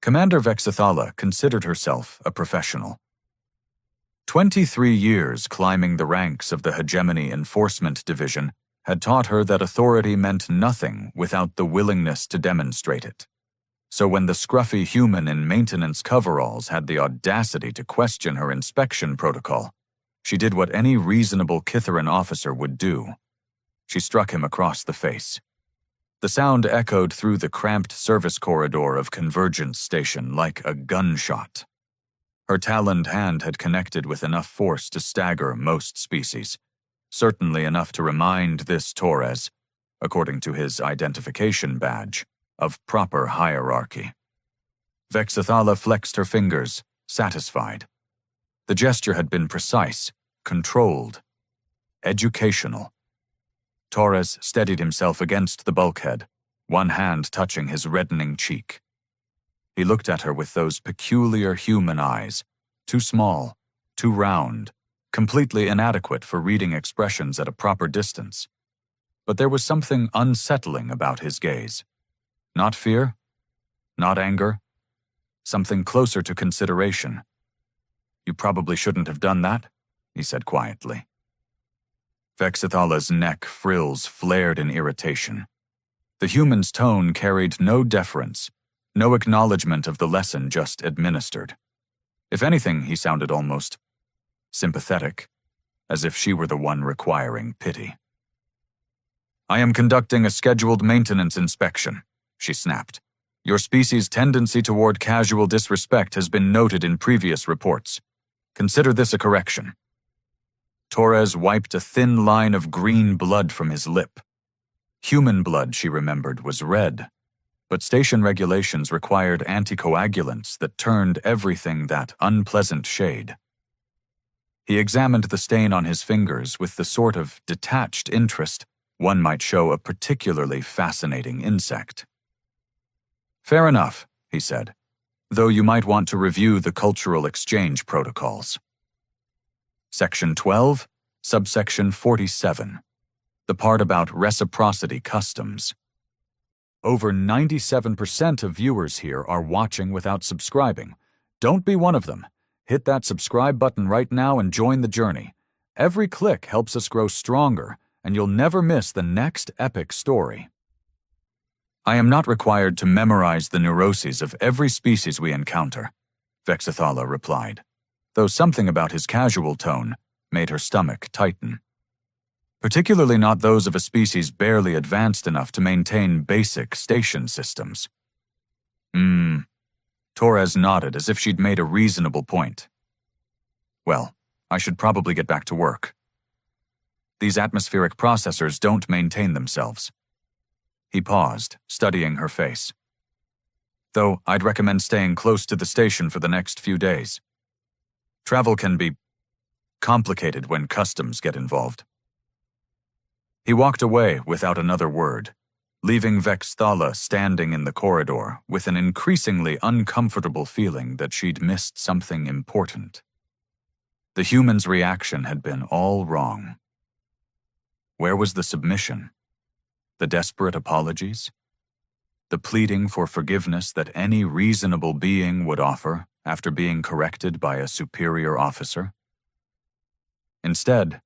Commander Vexithala considered herself a professional. 23 years climbing the ranks of the Hegemony Enforcement Division had taught her that authority meant nothing without the willingness to demonstrate it. So when the scruffy human in maintenance coveralls had the audacity to question her inspection protocol, she did what any reasonable Kitharan officer would do. She struck him across the face. The sound echoed through the cramped service corridor of Convergence Station like a gunshot. Her taloned hand had connected with enough force to stagger most species, certainly enough to remind this Torres, according to his identification badge, of proper hierarchy. Vexithala flexed her fingers, satisfied. The gesture had been precise, controlled, educational. Torres steadied himself against the bulkhead, one hand touching his reddening cheek. He looked at her with those peculiar human eyes, too small, too round, completely inadequate for reading expressions at a proper distance. But there was something unsettling about his gaze. Not fear, not anger, something closer to consideration. "You probably shouldn't have done that," he said quietly. Vexithala's neck frills flared in irritation. The human's tone carried no deference, no acknowledgement of the lesson just administered. If anything, he sounded almost sympathetic, as if she were the one requiring pity. "I am conducting a scheduled maintenance inspection," she snapped. "Your species' tendency toward casual disrespect has been noted in previous reports. Consider this a correction." Torres wiped a thin line of green blood from his lip. Human blood, she remembered, was red, but station regulations required anticoagulants that turned everything that unpleasant shade. He examined the stain on his fingers with the sort of detached interest one might show a particularly fascinating insect. "Fair enough," he said, "though you might want to review the cultural exchange protocols." Section 12, subsection 47. The part about reciprocity customs. Over 97% of viewers here are watching without subscribing. Don't be one of them. Hit that subscribe button right now and join the journey. Every click helps us grow stronger, and you'll never miss the next epic story. "I am not required to memorize the neuroses of every species we encounter," Vexithala replied, though something about his casual tone made her stomach tighten. "Particularly not those of a species barely advanced enough to maintain basic station systems." Torres nodded as if she'd made a reasonable point. "Well, I should probably get back to work. These atmospheric processors don't maintain themselves." He paused, studying her face. "Though I'd recommend staying close to the station for the next few days. Travel can be complicated when customs get involved." He walked away without another word, leaving Vexithala standing in the corridor with an increasingly uncomfortable feeling that she'd missed something important. The human's reaction had been all wrong. Where was the submission? The desperate apologies? The pleading for forgiveness that any reasonable being would offer after being corrected by a superior officer? Instead,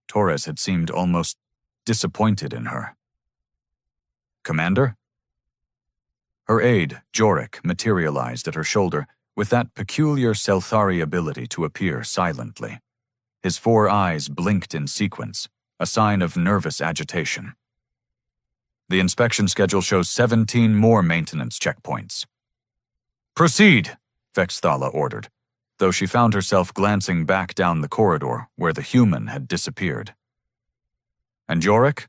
Torres had seemed almost disappointed in her. "Commander?" Her aide, Jorik, materialized at her shoulder with that peculiar Selthari ability to appear silently. His 4 eyes blinked in sequence, a sign of nervous agitation. "The inspection schedule shows 17 more maintenance checkpoints." "Proceed," Vexithala ordered, though she found herself glancing back down the corridor where the human had disappeared. "And Jorik?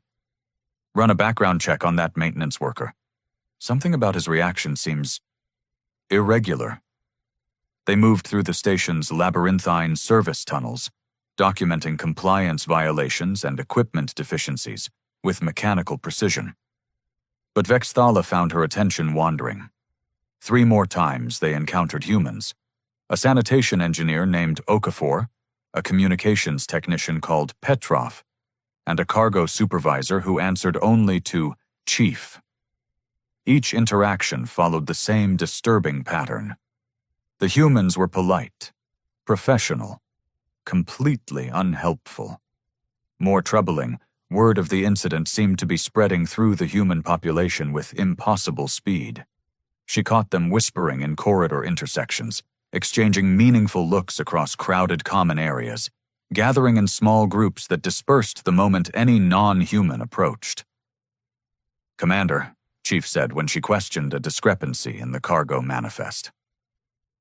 Run a background check on that maintenance worker. Something about his reaction seems irregular." They moved through the station's labyrinthine service tunnels, documenting compliance violations and equipment deficiencies with mechanical precision. But Vexithala found her attention wandering. 3 more times they encountered humans: a sanitation engineer named Okafor, a communications technician called Petrov, and a cargo supervisor who answered only to Chief. each interaction followed the same disturbing pattern. The humans were polite, professional, completely unhelpful. More troubling, word of the incident seemed to be spreading through the human population with impossible speed. She caught them whispering in corridor intersections, exchanging meaningful looks across crowded common areas, gathering in small groups that dispersed the moment any non-human approached. "Commander," Chief said when she questioned a discrepancy in the cargo manifest.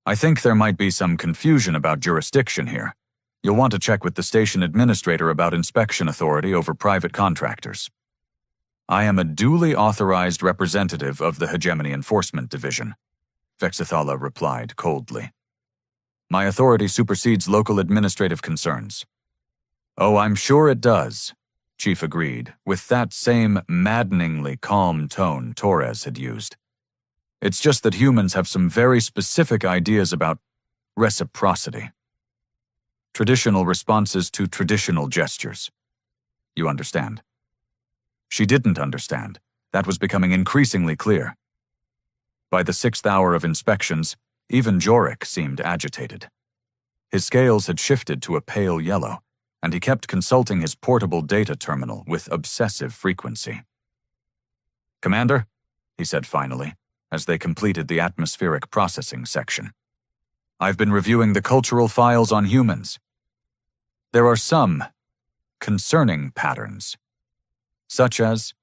"I think there might be some confusion about jurisdiction here. You'll want to check with the station administrator about inspection authority over private contractors." "I am a duly authorized representative of the Hegemony Enforcement Division," Vexithala replied coldly. "My authority supersedes local administrative concerns." "Oh, I'm sure it does," Chief agreed, with that same maddeningly calm tone Torres had used. "It's just that humans have some very specific ideas about reciprocity. Traditional responses to traditional gestures. You understand?" She didn't understand. That was becoming increasingly clear. By the 6th hour of inspections, even Jorik seemed agitated. His scales had shifted to a pale yellow, and he kept consulting his portable data terminal with obsessive frequency. "Commander," he said finally, as they completed the atmospheric processing section, "I've been reviewing the cultural files on humans. There are some concerning patterns, such as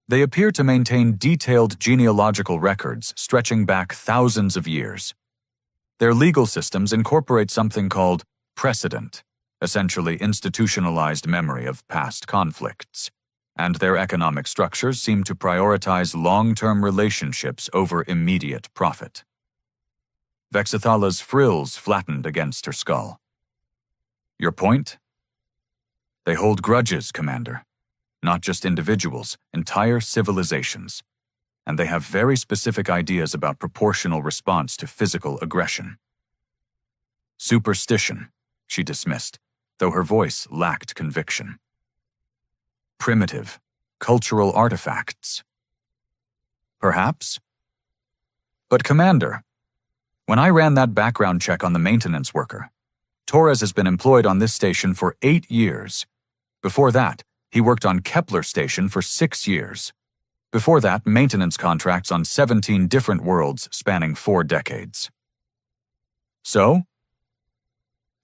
they appear to maintain detailed genealogical records stretching back thousands of years. Their legal systems incorporate something called precedent, essentially institutionalized memory of past conflicts, and their economic structures seem to prioritize long-term relationships over immediate profit." Vexithala's frills flattened against her skull. "Your point?" "They hold grudges, Commander. Not just individuals, entire civilizations. And they have very specific ideas about proportional response to physical aggression." "Superstition," she dismissed, though her voice lacked conviction. "Primitive, cultural artifacts. Perhaps? But Commander, when I ran that background check on the maintenance worker, Torres has been employed on this station for 8 years. Before that, he worked on Kepler Station for 6 years. Before that, maintenance contracts on 17 different worlds spanning 4 decades. So?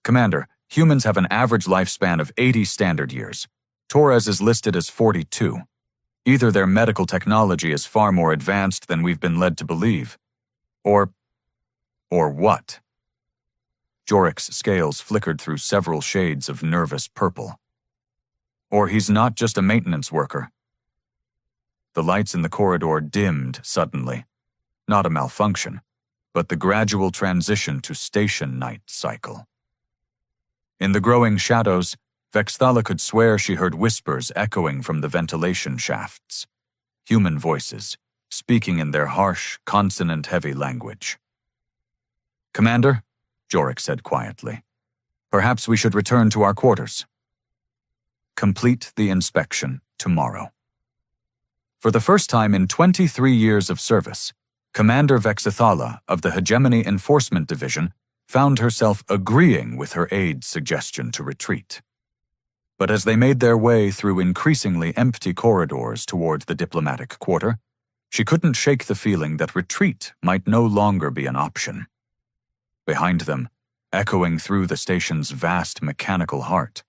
Commander, humans have an average lifespan of 80 standard years. Torres is listed as 42. Either their medical technology is far more advanced than we've been led to believe, or what? Jorik's scales flickered through several shades of nervous purple. Or he's not just a maintenance worker. The lights in the corridor dimmed suddenly. Not a malfunction, but the gradual transition to station night cycle. In the growing shadows, Vexthala could swear she heard whispers echoing from the ventilation shafts. Human voices, speaking in their harsh, consonant-heavy language. "Commander," Jorik said quietly, "perhaps we should return to our quarters. Complete the inspection tomorrow." For the first time in 23 years of service, Commander Vexithala of the Hegemony Enforcement Division found herself agreeing with her aide's suggestion to retreat. But as they made their way through increasingly empty corridors toward the diplomatic quarter, she couldn't shake the feeling that retreat might no longer be an option. Behind them, echoing through the station's vast mechanical heart,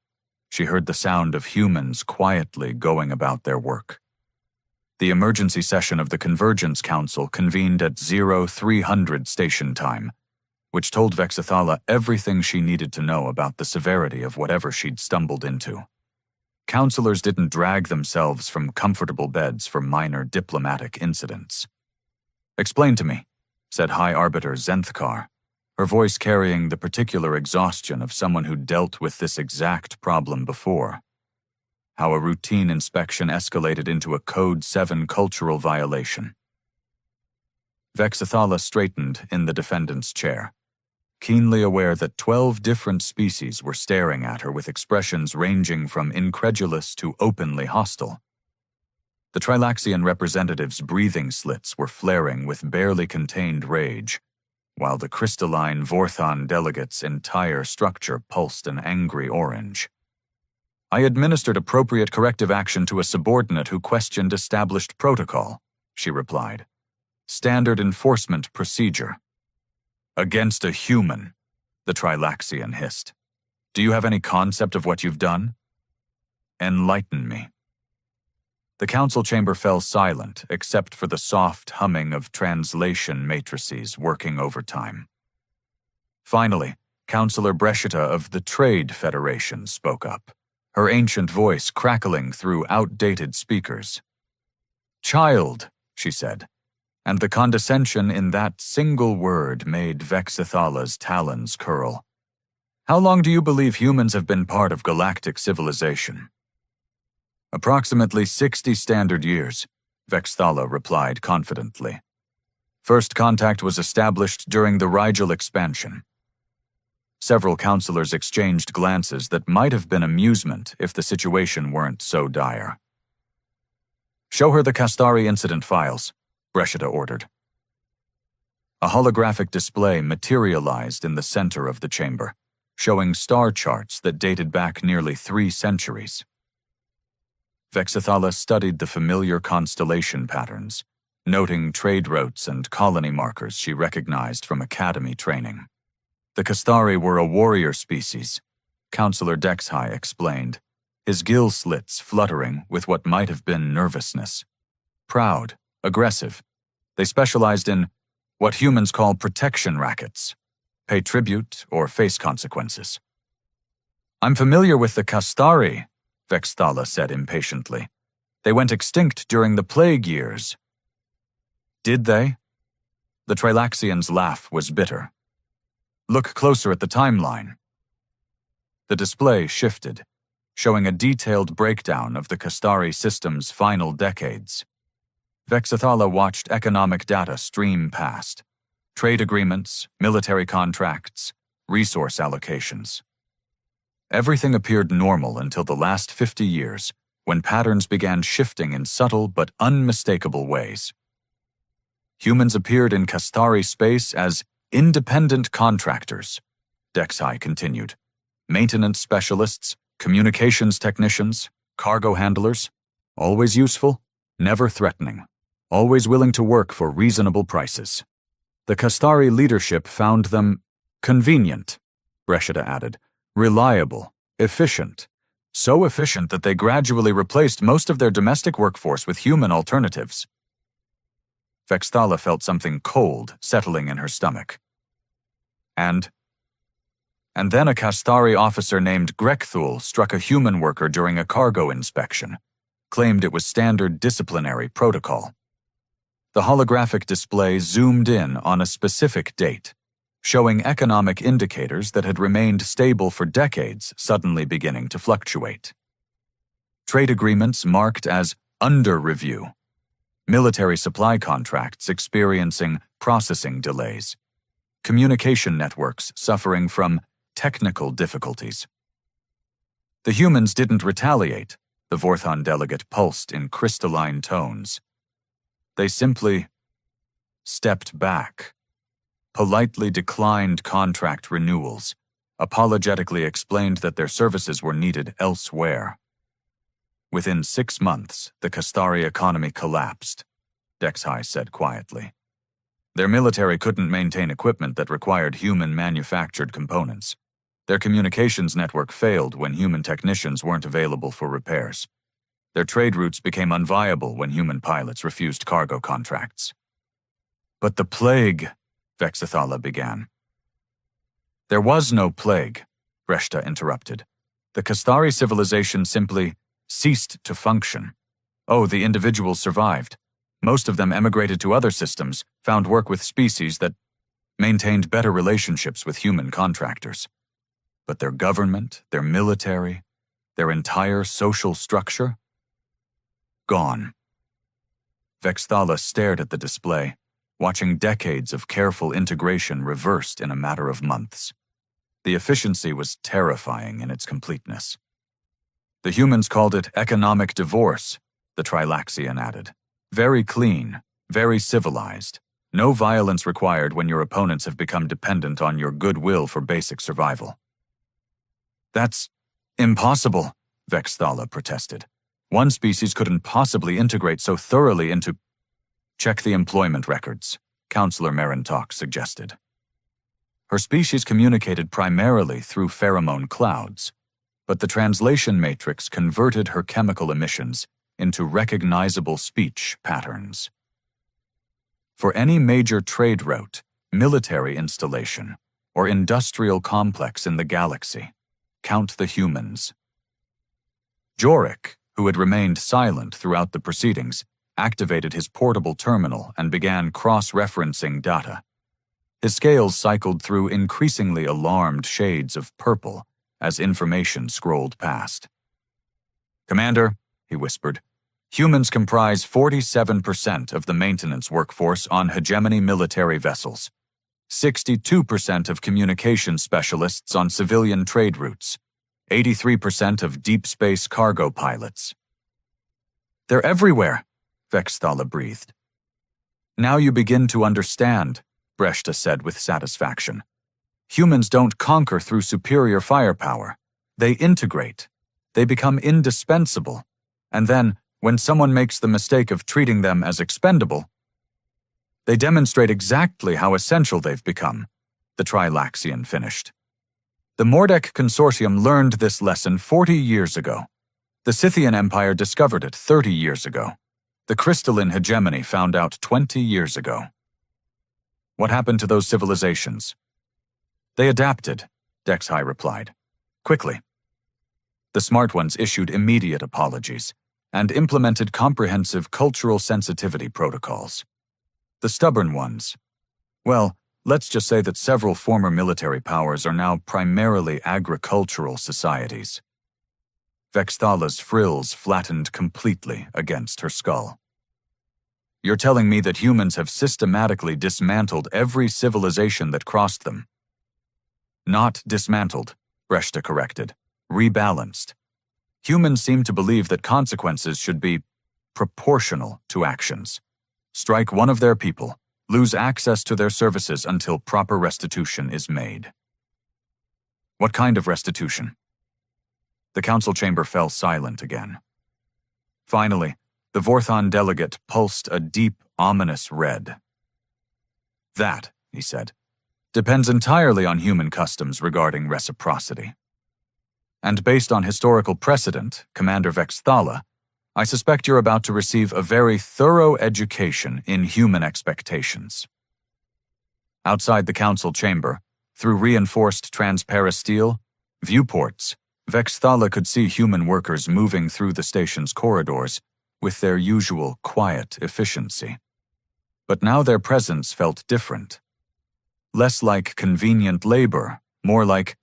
she heard the sound of humans quietly going about their work. The emergency session of the Convergence Council convened at 0300 station time, which told Vexithala everything she needed to know about the severity of whatever she'd stumbled into. Counselors didn't drag themselves from comfortable beds for minor diplomatic incidents. "Explain to me," said High Arbiter Zenthkar, her voice carrying the particular exhaustion of someone who dealt with this exact problem before. How a routine inspection escalated into a Code 7 cultural violation. Vexithala straightened in the defendant's chair, keenly aware that 12 different species were staring at her with expressions ranging from incredulous to openly hostile. The Trilaxian representatives' breathing slits were flaring with barely contained rage, while the crystalline Vorthon delegates' entire structure pulsed an angry orange. I administered appropriate corrective action to a subordinate who questioned established protocol, she replied. Standard enforcement procedure. Against a human, the Trilaxian hissed. Do you have any concept of what you've done? Enlighten me. The council chamber fell silent, except for the soft humming of translation matrices working overtime. Finally, Councillor Breshita of the Trade Federation spoke up, her ancient voice crackling through outdated speakers. Child, she said, and the condescension in that single word made Vexithala's talons curl. How long do you believe humans have been part of galactic civilization? Approximately 60 standard years, Vexthala replied confidently. First contact was established during the Rigel expansion. Several counselors exchanged glances that might have been amusement if the situation weren't so dire. Show her the Kastari incident files, Breshita ordered. A holographic display materialized in the center of the chamber, showing star charts that dated back nearly 3 centuries. Vexithala studied the familiar constellation patterns, noting trade routes and colony markers she recognized from academy training. The Kastari were a warrior species, Councillor Dexhai explained, his gill slits fluttering with what might have been nervousness. Proud, aggressive, they specialized in what humans call protection rackets, pay tribute or face consequences. I'm familiar with the Kastari, Vexthala said impatiently. They went extinct during the plague years. Did they? The Trilaxian's laugh was bitter. Look closer at the timeline. The display shifted, showing a detailed breakdown of the Kastari system's final decades. Vexithala watched economic data stream past. Trade agreements, military contracts, resource allocations. Everything appeared normal until the last 50 years, when patterns began shifting in subtle but unmistakable ways. Humans appeared in Kastari space as independent contractors, Dexhai continued. Maintenance specialists, communications technicians, cargo handlers, always useful, never threatening, always willing to work for reasonable prices. The Kastari leadership found them convenient, Breshita added, reliable, efficient, so efficient that they gradually replaced most of their domestic workforce with human alternatives. Vexthala felt something cold settling in her stomach. And then a Kastari officer named Grekthul struck a human worker during a cargo inspection, claimed it was standard disciplinary protocol. The holographic display zoomed in on a specific date, showing economic indicators that had remained stable for decades suddenly beginning to fluctuate. Trade agreements marked as under review, military supply contracts experiencing processing delays, communication networks suffering from technical difficulties. The humans didn't retaliate, the Vorthon delegate pulsed in crystalline tones. They simply stepped back, politely declined contract renewals, apologetically explained that their services were needed elsewhere. Within 6 months, the Kastari economy collapsed, Dexhai said quietly. Their military couldn't maintain equipment that required human-manufactured components. Their communications network failed when human technicians weren't available for repairs. Their trade routes became unviable when human pilots refused cargo contracts. But the plague, Vexithala began. There was no plague, Breshta interrupted. The Kastari civilization simply ceased to function. Oh, the individuals survived. Most of them emigrated to other systems, found work with species that maintained better relationships with human contractors. But their government, their military, their entire social structure? Gone. Vexthala stared at the display, watching decades of careful integration reversed in a matter of months. The efficiency was terrifying in its completeness. The humans called it economic divorce, the Trilaxian added. Very clean, very civilized. No violence required when your opponents have become dependent on your goodwill for basic survival. That's impossible, Vexthala protested. One species couldn't possibly integrate so thoroughly into— Check the employment records, Counselor Marintok suggested. Her species communicated primarily through pheromone clouds, but the translation matrix converted her chemical emissions into recognizable speech patterns. For any major trade route, military installation, or industrial complex in the galaxy, count the humans. Jorik, who had remained silent throughout the proceedings, activated his portable terminal and began cross-referencing data. His scales cycled through increasingly alarmed shades of purple as information scrolled past. "Commander," he whispered, "humans comprise 47% of the maintenance workforce on hegemony military vessels, 62% of communication specialists on civilian trade routes, 83% of deep space cargo pilots." "They're everywhere," Vexthala breathed. "Now you begin to understand," Breshta said with satisfaction. "Humans don't conquer through superior firepower. They integrate. They become indispensable. And then, when someone makes the mistake of treating them as expendable, they demonstrate exactly how essential they've become," the Trilaxian finished. "The Mordek Consortium learned this lesson 40 years ago. The Scythian Empire discovered it 30 years ago. The crystalline hegemony found out 20 years ago. What happened to those civilizations?" "They adapted," Dexhai replied. "Quickly. The smart ones issued immediate apologies and implemented comprehensive cultural sensitivity protocols. The stubborn ones— well, let's just say that several former military powers are now primarily agricultural societies." Vexthala's frills flattened completely against her skull. "You're telling me that humans have systematically dismantled every civilization that crossed them?" "Not dismantled," Breshta corrected. "Rebalanced. Humans seem to believe that consequences should be proportional to actions. Strike one of their people, lose access to their services until proper restitution is made." "What kind of restitution?" The council chamber fell silent again. Finally, the Vorthon delegate pulsed a deep, ominous red. "That," he said, "depends entirely on human customs regarding reciprocity. And based on historical precedent, Commander Vexthala, I suspect you're about to receive a very thorough education in human expectations." Outside the council chamber, through reinforced transparasteel viewports, Vexthala could see human workers moving through the station's corridors with their usual quiet efficiency. But now their presence felt different. Less like convenient labor, more like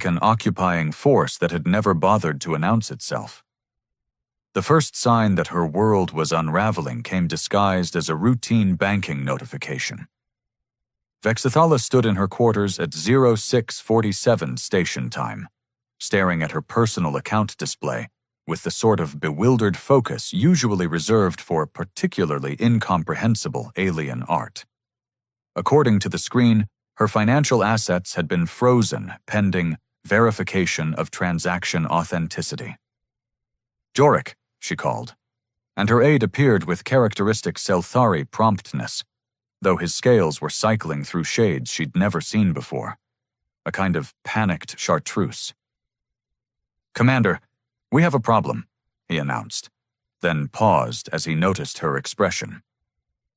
an occupying force that had never bothered to announce itself. The first sign that her world was unraveling came disguised as a routine banking notification. Vexthala stood in her quarters at 0647 station time, staring at her personal account display with the sort of bewildered focus usually reserved for particularly incomprehensible alien art. According to the screen, her financial assets had been frozen pending verification of transaction authenticity. "Jorik," she called, and her aide appeared with characteristic Selthari promptness, though his scales were cycling through shades she'd never seen before, a kind of panicked chartreuse. "Commander, we have a problem," he announced, then paused as he noticed her expression.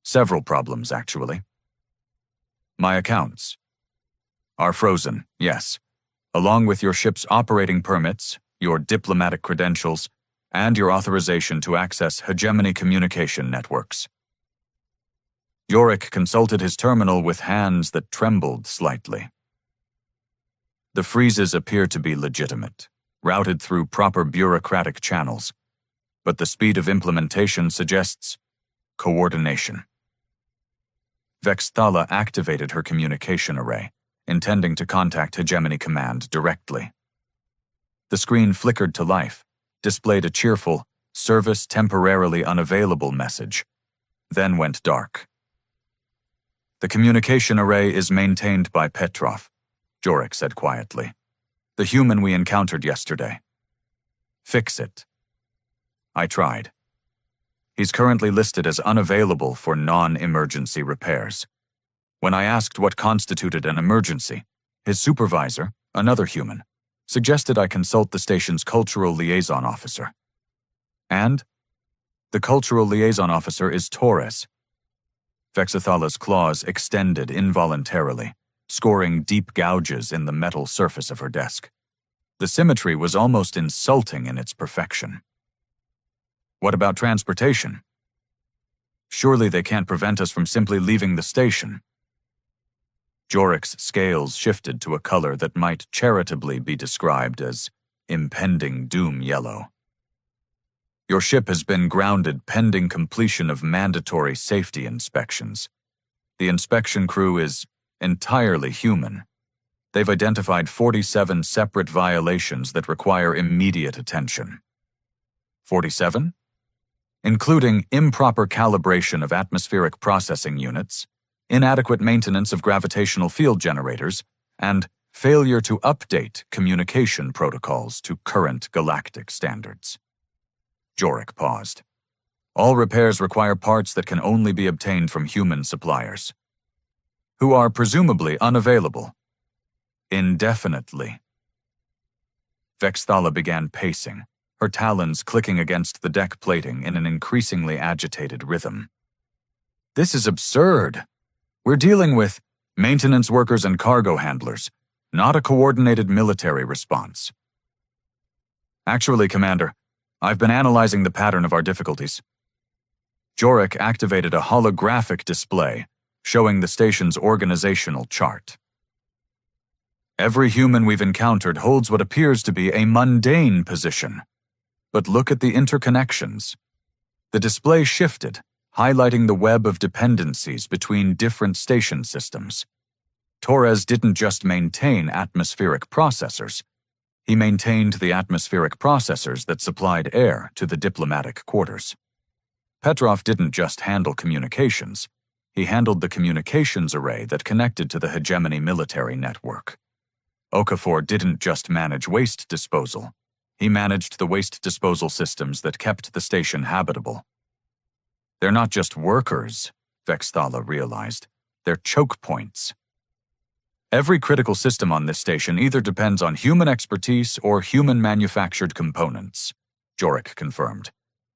"Several problems, actually. My accounts are frozen, yes, along with your ship's operating permits, your diplomatic credentials, and your authorization to access hegemony communication networks." Jorik consulted his terminal with hands that trembled slightly. "The freezes appear to be legitimate, routed through proper bureaucratic channels, but the speed of implementation suggests coordination." Vexthala activated her communication array, intending to contact Hegemony Command directly. The screen flickered to life, displayed a cheerful, service temporarily unavailable message, then went dark. The communication array is maintained by Petrov, Jorik said quietly. The human we encountered yesterday. Fix it. I tried. He's currently listed as unavailable for non-emergency repairs. When I asked what constituted an emergency, his supervisor, another human, suggested I consult the station's cultural liaison officer. And the cultural liaison officer is Torres. Vexathala's claws extended involuntarily, scoring deep gouges in the metal surface of her desk. The symmetry was almost insulting in its perfection. What about transportation? Surely they can't prevent us from simply leaving the station. Jorik's scales shifted to a color that might charitably be described as impending doom yellow. Your ship has been grounded pending completion of mandatory safety inspections. The inspection crew is entirely human. They've identified 47 separate violations that require immediate attention. 47? Including improper calibration of atmospheric processing units, inadequate maintenance of gravitational field generators, and failure to update communication protocols to current galactic standards. Jorik paused. All repairs require parts that can only be obtained from human suppliers, who are presumably unavailable. Indefinitely. Vexthala began pacing, her talons clicking against the deck plating in an increasingly agitated rhythm. This is absurd. We're dealing with maintenance workers and cargo handlers, not a coordinated military response. Actually, Commander, I've been analyzing the pattern of our difficulties. Jorik activated a holographic display showing the station's organizational chart. Every human we've encountered holds what appears to be a mundane position. But look at the interconnections. The display shifted, highlighting the web of dependencies between different station systems. Torres didn't just maintain atmospheric processors. He maintained the atmospheric processors that supplied air to the diplomatic quarters. Petrov didn't just handle communications. He handled the communications array that connected to the hegemony military network. Okafor didn't just manage waste disposal. He managed the waste disposal systems that kept the station habitable. They're not just workers, Vexthala realized. They're choke points. Every critical system on this station either depends on human expertise or human-manufactured components, Jorik confirmed.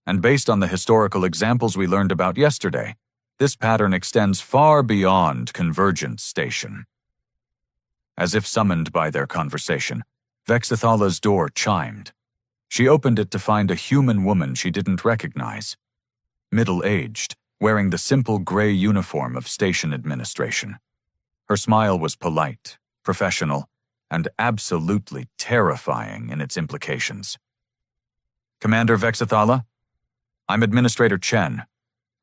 And based on the historical examples we learned about yesterday, this pattern extends far beyond Convergence Station. As if summoned by their conversation, Vexathala's door chimed. She opened it to find a human woman she didn't recognize. Middle-aged, wearing the simple gray uniform of station administration. Her smile was polite, professional, and absolutely terrifying in its implications. Commander Vexathala, I'm Administrator Chen.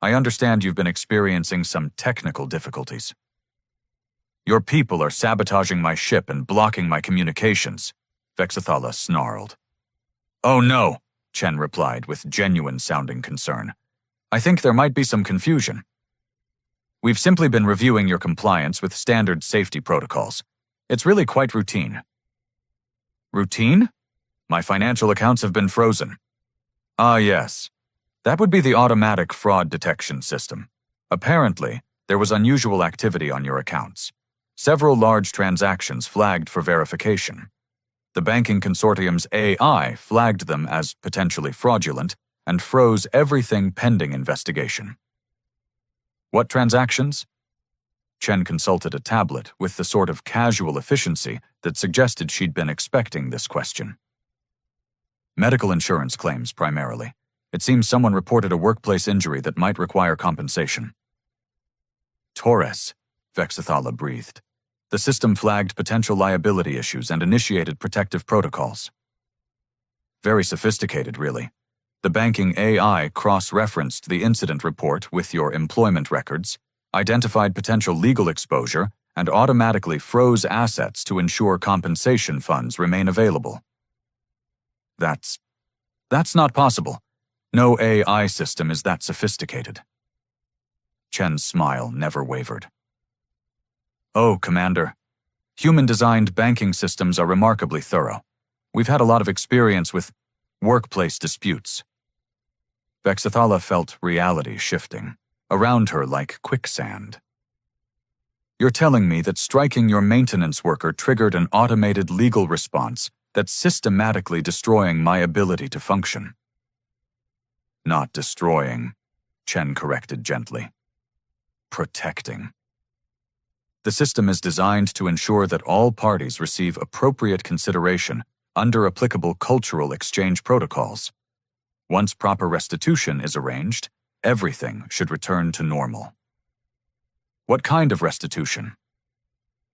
I understand you've been experiencing some technical difficulties. Your people are sabotaging my ship and blocking my communications, Vexathala snarled. Oh no, Chen replied with genuine-sounding concern. I think there might be some confusion. We've simply been reviewing your compliance with standard safety protocols. It's really quite routine. Routine? My financial accounts have been frozen. Ah, yes. That would be the automatic fraud detection system. Apparently, there was unusual activity on your accounts. Several large transactions flagged for verification. The banking consortium's AI flagged them as potentially fraudulent and froze everything pending investigation. What transactions? Chen consulted a tablet with the sort of casual efficiency that suggested she'd been expecting this question. Medical insurance claims, primarily. It seems someone reported a workplace injury that might require compensation. Torres, Vexathala breathed. The system flagged potential liability issues and initiated protective protocols. Very sophisticated, really. The banking AI cross-referenced the incident report with your employment records, identified potential legal exposure, and automatically froze assets to ensure compensation funds remain available. That's not possible. No AI system is that sophisticated. Chen's smile never wavered. Oh, Commander. Human-designed banking systems are remarkably thorough. We've had a lot of experience with workplace disputes. Vexathala felt reality shifting, around her like quicksand. You're telling me that striking your maintenance worker triggered an automated legal response that's systematically destroying my ability to function. Not destroying, Chen corrected gently. Protecting. The system is designed to ensure that all parties receive appropriate consideration under applicable cultural exchange protocols. Once proper restitution is arranged, everything should return to normal. What kind of restitution?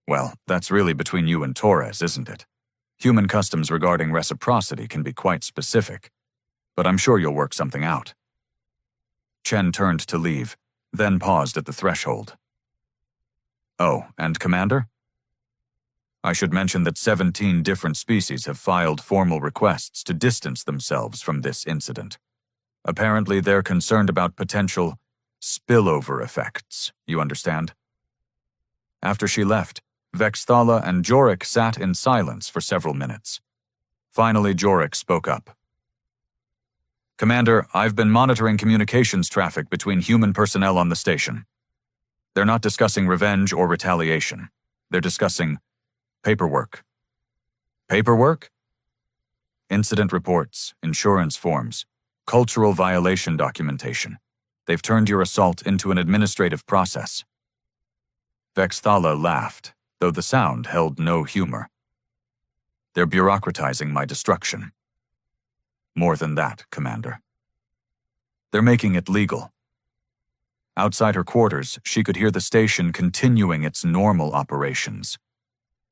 Well, that's really between you and Torres, isn't it? Human customs regarding reciprocity can be quite specific, but I'm sure you'll work something out. Chen turned to leave, then paused at the threshold. Oh, and Commander? I should mention that 17 different species have filed formal requests to distance themselves from this incident. Apparently, they're concerned about potential spillover effects, you understand? After she left, Vexthala and Jorik sat in silence for several minutes. Finally, Jorik spoke up. Commander, I've been monitoring communications traffic between human personnel on the station. They're not discussing revenge or retaliation. They're discussing paperwork. Paperwork? Incident reports, insurance forms, cultural violation documentation. They've turned your assault into an administrative process. Vexthala laughed, though the sound held no humor. They're bureaucratizing my destruction. More than that, Commander. They're making it legal. Outside her quarters, she could hear the station continuing its normal operations.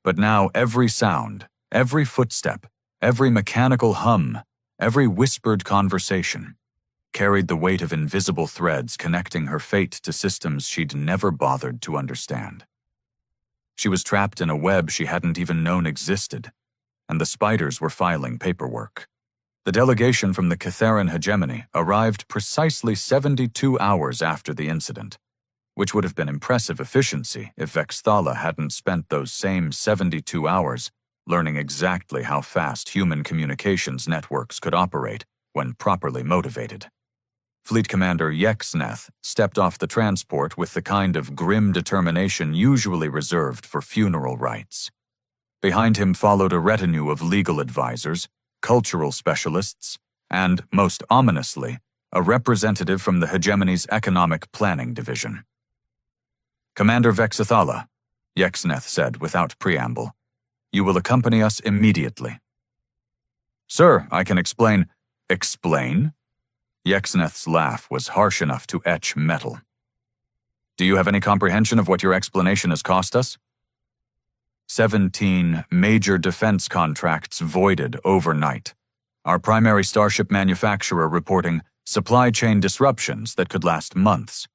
But now every sound, every footstep, every mechanical hum, every whispered conversation carried the weight of invisible threads connecting her fate to systems she'd never bothered to understand. She was trapped in a web she hadn't even known existed, and the spiders were filing paperwork. The delegation from the Catheran hegemony arrived precisely 72 hours after the incident, which would have been impressive efficiency if Vexthala hadn't spent those same 72 hours learning exactly how fast human communications networks could operate when properly motivated. Fleet Commander Yexneth stepped off the transport with the kind of grim determination usually reserved for funeral rites. Behind him followed a retinue of legal advisors, cultural specialists, and, most ominously, a representative from the hegemony's economic planning division. Commander Vexathala, Yexneth said without preamble, you will accompany us immediately. Sir, I can explain. Explain? Yexneth's laugh was harsh enough to etch metal. Do you have any comprehension of what your explanation has cost us? 17 major defense contracts voided overnight. Our primary starship manufacturer reporting supply chain disruptions that could last months.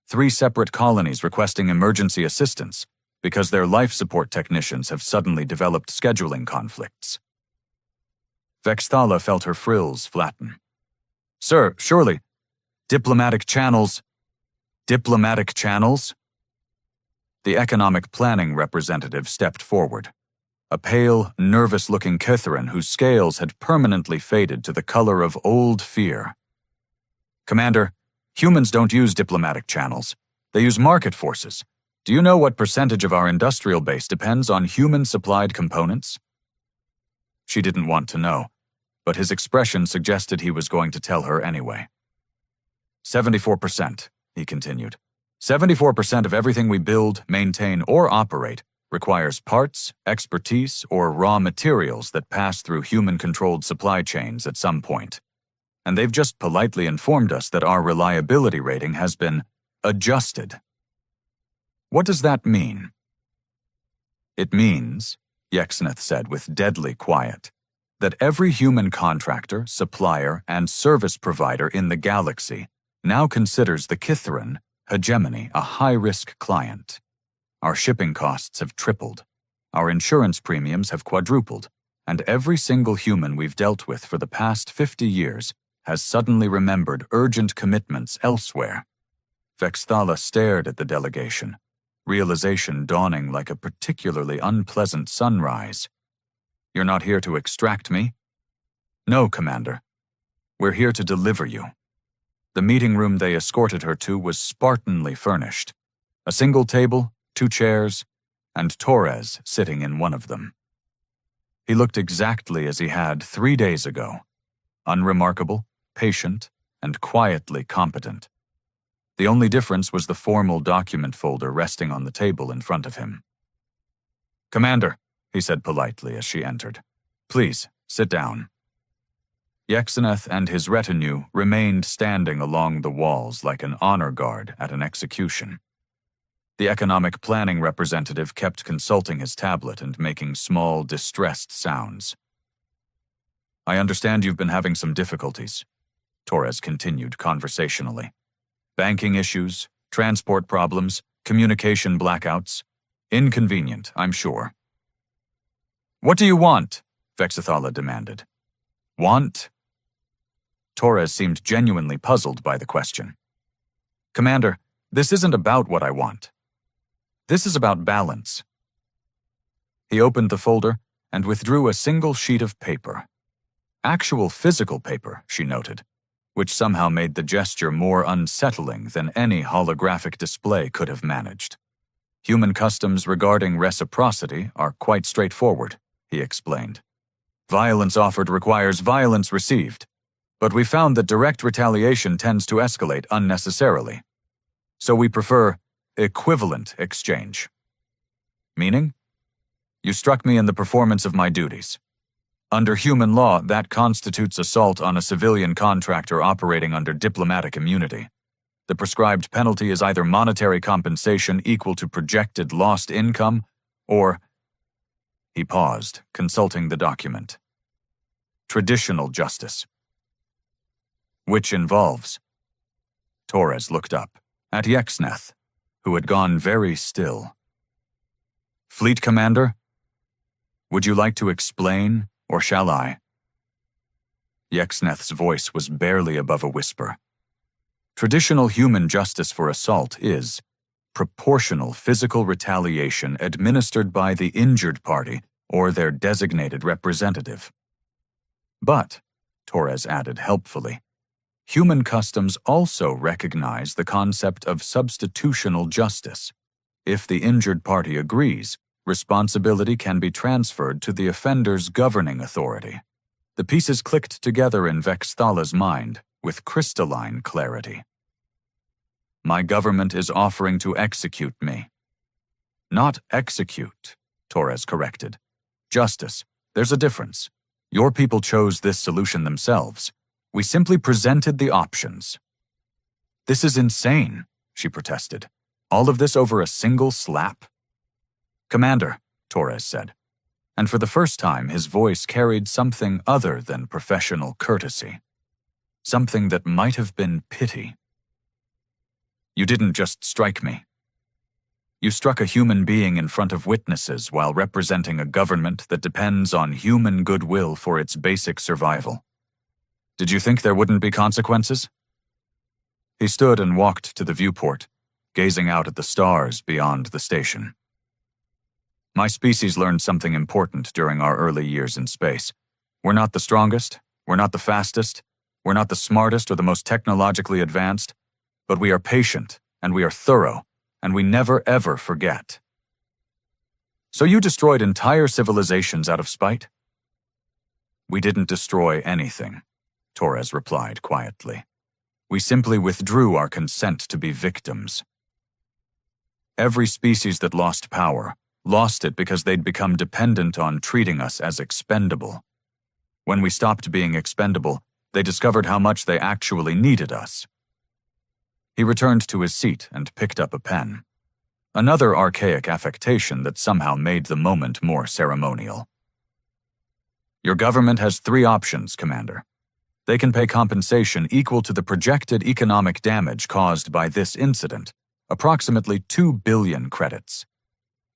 3 separate colonies requesting emergency assistance because their life support technicians have suddenly developed scheduling conflicts. Vexthala felt her frills flatten. Sir, surely, diplomatic channels? Diplomatic channels? The economic planning representative stepped forward. A pale, nervous-looking Catheran whose scales had permanently faded to the color of old fear. Commander, humans don't use diplomatic channels. They use market forces. Do you know what percentage of our industrial base depends on human-supplied components? She didn't want to know, but his expression suggested he was going to tell her anyway. 74%, he continued. 74% of everything we build, maintain, or operate requires parts, expertise, or raw materials that pass through human-controlled supply chains at some point. And they've just politely informed us that our reliability rating has been adjusted. What does that mean? It means, Yexneth said with deadly quiet, that every human contractor, supplier, and service provider in the galaxy now considers the Catheran hegemony a high-risk client. Our shipping costs have tripled, our insurance premiums have quadrupled, and every single human we've dealt with for the past 50 years has suddenly remembered urgent commitments elsewhere. Vexthala stared at the delegation, realization dawning like a particularly unpleasant sunrise. "You're not here to extract me?" "No, Commander. We're here to deliver you." The meeting room they escorted her to was spartanly furnished. A single table, 2 chairs, and Torres sitting in one of them. He looked exactly as he had 3 days ago, unremarkable, patient, and quietly competent. The only difference was the formal document folder resting on the table in front of him. "Commander," he said politely as she entered, "please, sit down." Yexeneth and his retinue remained standing along the walls like an honor guard at an execution. The economic planning representative kept consulting his tablet and making small, distressed sounds. "I understand you've been having some difficulties," Torres continued conversationally. "Banking issues, transport problems, communication blackouts. Inconvenient, I'm sure." "What do you want?" Vexithala demanded. "Want?" Torres seemed genuinely puzzled by the question. "Commander, this isn't about what I want. This is about balance." He opened the folder and withdrew a single sheet of paper. Actual physical paper, she noted, which somehow made the gesture more unsettling than any holographic display could have managed. "Human customs regarding reciprocity are quite straightforward," he explained. "Violence offered requires violence received, but we found that direct retaliation tends to escalate unnecessarily. So we prefer equivalent exchange." "Meaning?" "You struck me in the performance of my duties. Under human law, that constitutes assault on a civilian contractor operating under diplomatic immunity. The prescribed penalty is either monetary compensation equal to projected lost income, or—" He paused, consulting the document. "Traditional justice." "Which involves—" Torres looked up, at Yexeneth, who had gone very still. "Fleet Commander? Would you like to explain, or shall I?" Yexeneth's voice was barely above a whisper. Traditional human justice for assault is proportional physical retaliation administered by the injured party or their designated representative. But, Torres added helpfully, human customs also recognize the concept of substitutional justice. If the injured party agrees, responsibility can be transferred to the offender's governing authority. The pieces clicked together in Vexthala's mind with crystalline clarity. "My government is offering to execute me." "Not execute," Torres corrected. "Justice. There's a difference. Your people chose this solution themselves. We simply presented the options." "This is insane," she protested. "All of this over a single slap?" "Commander," Torres said, and for the first time his voice carried something other than professional courtesy. Something that might have been pity. "You didn't just strike me. You struck a human being in front of witnesses while representing a government that depends on human goodwill for its basic survival. Did you think there wouldn't be consequences?" He stood and walked to the viewport, gazing out at the stars beyond the station. "My species learned something important during our early years in space. We're not the strongest, we're not the fastest, we're not the smartest or the most technologically advanced, but we are patient and we are thorough, and we never ever forget." "So you destroyed entire civilizations out of spite?" "We didn't destroy anything," Torres replied quietly. "We simply withdrew our consent to be victims. Every species that lost power lost it because they'd become dependent on treating us as expendable. When we stopped being expendable, they discovered how much they actually needed us." He returned to his seat and picked up a pen. Another archaic affectation that somehow made the moment more ceremonial. "Your government has 3 options, Commander. They can pay compensation equal to the projected economic damage caused by this incident, approximately 2 billion credits.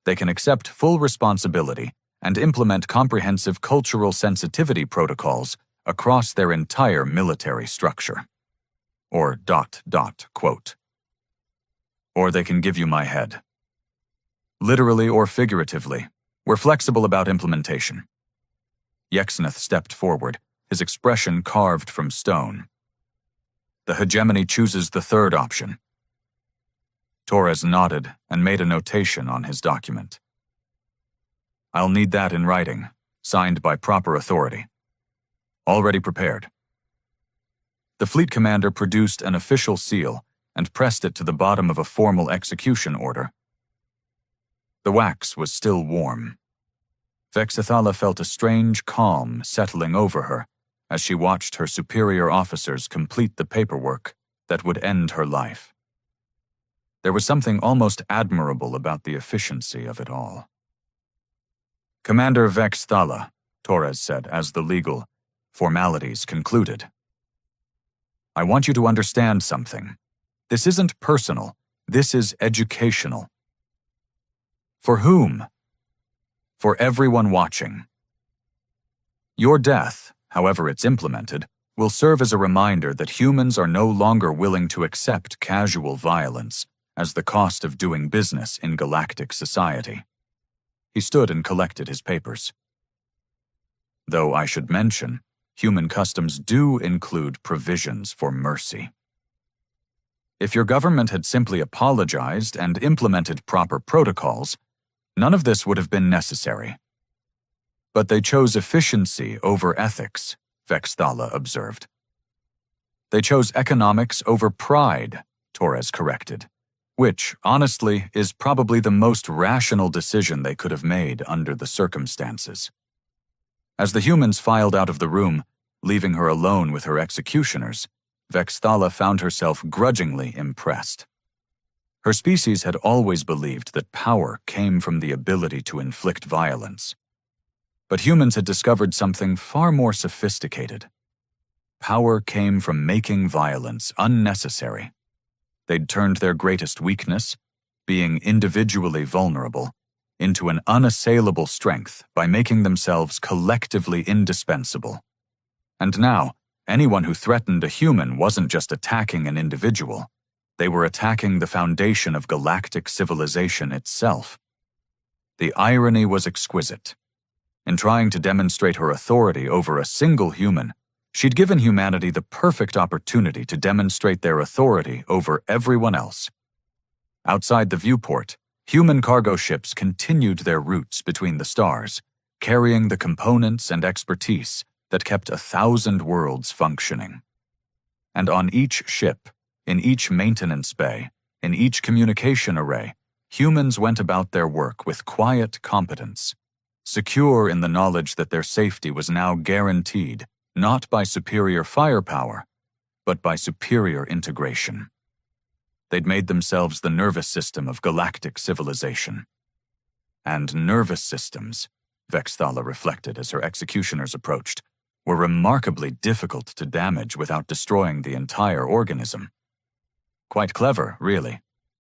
They can accept full responsibility and implement comprehensive cultural sensitivity protocols across their entire military structure. Or ... quote. Or they can give you my head. Literally or figuratively, we're flexible about implementation. Yexneth stepped forward, his expression carved from stone. The hegemony chooses the third option. Torres nodded and made a notation on his document. I'll need that in writing, signed by proper authority. Already prepared. The fleet commander produced an official seal and pressed it to the bottom of a formal execution order. The wax was still warm. Vexithala felt a strange calm settling over her as she watched her superior officers complete the paperwork that would end her life. There was something almost admirable about the efficiency of it all. Commander Vexithala, Torres said as the legal formalities concluded. I want you to understand something. This isn't personal. This is educational. For whom? For everyone watching. Your death, however it's implemented, will serve as a reminder that humans are no longer willing to accept casual violence as the cost of doing business in galactic society. He stood and collected his papers. Though I should mention, human customs do include provisions for mercy. If your government had simply apologized and implemented proper protocols, none of this would have been necessary. But they chose efficiency over ethics, Vexithala observed. They chose economics over pride, Torres corrected, which, honestly, is probably the most rational decision they could have made under the circumstances. As the humans filed out of the room, leaving her alone with her executioners, Vexithala found herself grudgingly impressed. Her species had always believed that power came from the ability to inflict violence. But humans had discovered something far more sophisticated. Power came from making violence unnecessary. They'd turned their greatest weakness, being individually vulnerable, into an unassailable strength by making themselves collectively indispensable. And now, anyone who threatened a human wasn't just attacking an individual. They were attacking the foundation of galactic civilization itself. The irony was exquisite. In trying to demonstrate her authority over a single human, she'd given humanity the perfect opportunity to demonstrate their authority over everyone else. Outside the viewport, human cargo ships continued their routes between the stars, carrying the components and expertise that kept 1,000 worlds functioning. And on each ship, in each maintenance bay, in each communication array, humans went about their work with quiet competence, secure in the knowledge that their safety was now guaranteed not by superior firepower, but by superior integration. They'd made themselves the nervous system of galactic civilization. And nervous systems, Vexithala reflected as her executioners approached, were remarkably difficult to damage without destroying the entire organism. Quite clever, really.